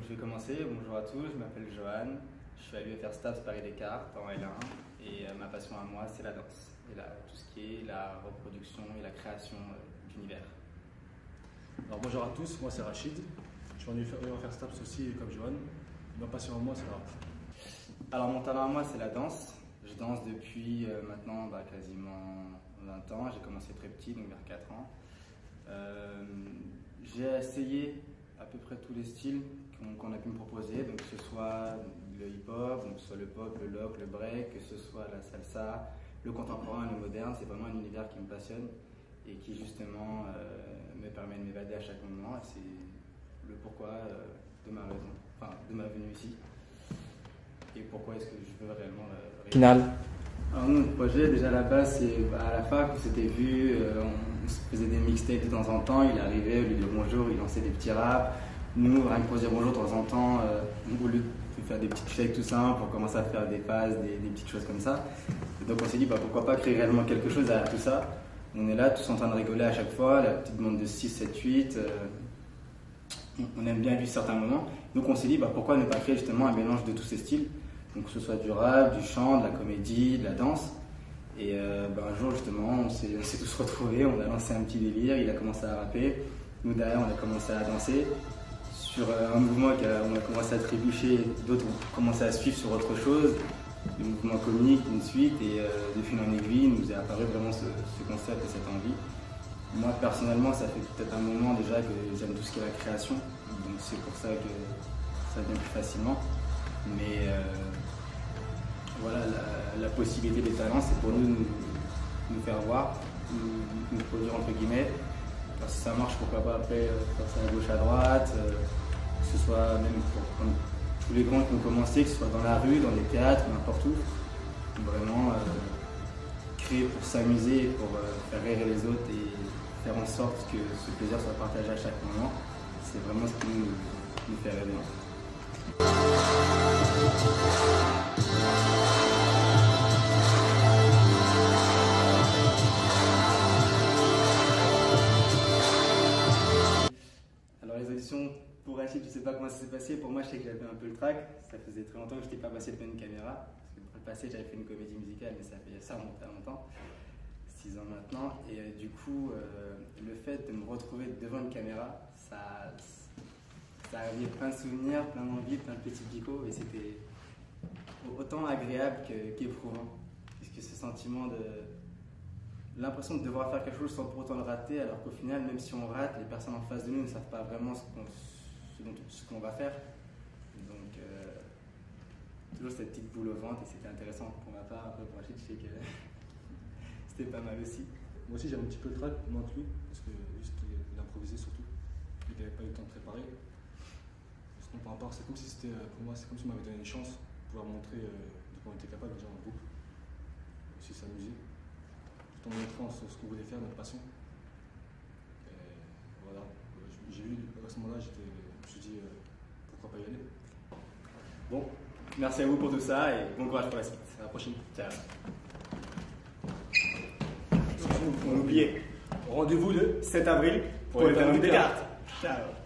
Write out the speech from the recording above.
je vais commencer. Bonjour à tous, je m'appelle Johan. Je suis à l'UFR STAPS Paris Descartes en L1 et ma passion à moi c'est la danse et tout ce qui est la reproduction et la création d'univers. Alors bonjour à tous, moi c'est Rachid. Je suis en UFR STAPS aussi comme Johan. Ma passion à moi c'est l'art. Alors mon talent à moi c'est la danse. Je danse depuis maintenant quasiment 20 ans. J'ai commencé très petit, donc vers 4 ans. J'ai essayé à peu près tous les styles qu'on a pu me proposer, donc que ce soit le hip-hop, que ce soit le pop, le lock, le break, que ce soit la salsa, le contemporain, le moderne. C'est vraiment un univers qui me passionne et qui justement me permet de m'évader à chaque moment. Et c'est le pourquoi de ma raison, enfin de ma venue ici. Et pourquoi est-ce que je veux réellement Final. Alors nous, notre projet, déjà à la base, c'est à la fac, on s'était vu, on se faisait des mixtapes de temps en temps, il arrivait, au lieu de dire bonjour, il lançait des petits raps. Nous, rien que pour dire bonjour de temps en temps, au lieu de faire des petites shakes tout simples, on commençait à faire des phases, des petites choses comme ça. Et donc on s'est dit, pourquoi pas créer réellement quelque chose derrière tout ça. On est là, tous en train de rigoler à chaque fois, la petite bande de 6, 7, 8. On aime bien vivre certains moments. Donc on s'est dit, pourquoi ne pas créer justement un mélange de tous ces styles. Donc que ce soit du rap, du chant, de la comédie, de la danse. Et un jour justement, on s'est tous retrouvés, on a lancé un petit délire, il a commencé à rapper. Nous derrière, on a commencé à danser sur un mouvement qu'on a commencé à trébucher, d'autres ont commencé à suivre sur autre chose. Le mouvement comique, une suite, et de fil en aiguille, il nous est apparu vraiment ce concept et cette envie. Moi personnellement, ça fait peut-être un moment déjà que j'aime tout ce qui est la création, donc c'est pour ça que ça vient plus facilement. Mais voilà, la possibilité des talents, c'est pour nous faire voir, nous produire entre guillemets. Alors, si ça marche, pourquoi pas après faire ça à gauche, à droite, que ce soit même pour tous les grands qui ont commencé, que ce soit dans la rue, dans les théâtres, n'importe où. Vraiment créer pour s'amuser, pour faire rire les autres et faire en sorte que ce plaisir soit partagé à chaque moment. C'est vraiment ce qui nous fait rêver. Alors les auditions pour Rachid, je ne sais pas comment ça s'est passé. Pour moi, je sais que j'avais un peu le trac. Ça faisait très longtemps que je n'étais pas passé devant une caméra. Parce que dans le passé, j'avais fait une comédie musicale, mais ça remonte à longtemps, 6 ans maintenant. Et du coup, le fait de me retrouver devant une caméra, ça a réveillé plein de souvenirs, plein d'envies, plein de petits picots. Et c'était autant agréable qu'éprouvant. Puisque ce sentiment de l'impression de devoir faire quelque chose sans pour autant le rater, alors qu'au final, même si on rate, les personnes en face de nous ne savent pas vraiment ce qu'on va faire. Donc, toujours cette petite boule au ventre, et c'était intéressant pour ma part. Après, pour Rachid, je sais que c'était pas mal aussi. Moi aussi j'ai un petit peu de trac, moins que lui, parce que juste il improvisait surtout. Il n'avait pas eu le temps de préparer. Sinon par rapport, c'est comme si c'était, pour moi, c'est comme si on m'avait donné une chance de pouvoir montrer de quoi on était capable déjà en groupe. Aussi s'amuser. Tout en montrant ce qu'on voulait faire, notre passion. Et voilà. J'ai vu à ce moment-là, je me suis dit pourquoi pas y aller. Bon, merci à vous pour tout ça et bon courage pour la suite. À la prochaine. Ciao. On oubliait. Rendez-vous le 7 avril pour le Paris Descartes. Ciao.